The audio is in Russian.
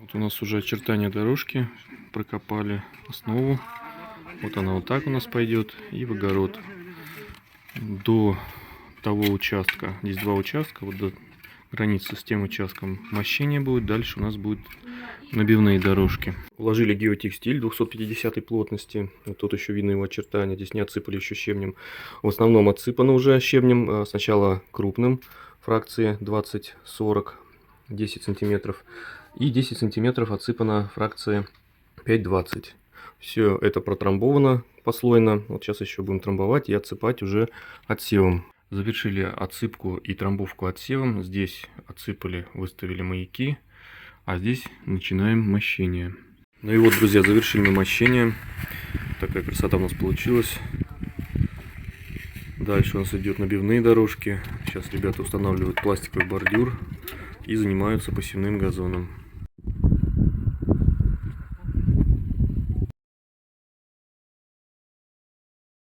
Вот у нас уже очертания дорожки, прокопали основу. Вот она вот так у нас пойдет и в огород. До того участка, здесь два участка, вот до границы с тем участком мощение будет, дальше у нас будут набивные дорожки. Уложили геотекстиль 250 плотности, вот тут еще видно его очертания, здесь не отсыпали еще щебнем. В основном отсыпано уже щебнем, сначала крупным, фракции 20-40, 10 сантиметров, и 10 сантиметров отсыпана фракция 5-20. Все это протрамбовано послойно. Вот сейчас еще будем трамбовать и отсыпать уже отсевом. Завершили отсыпку и трамбовку отсевом. Здесь отсыпали, выставили маяки, а здесь начинаем мощение. Ну и вот, друзья, завершили мы мощение. Такая красота у нас получилась. Дальше у нас идет набивные дорожки. Сейчас ребята устанавливают пластиковый бордюр и занимаются посевным газоном.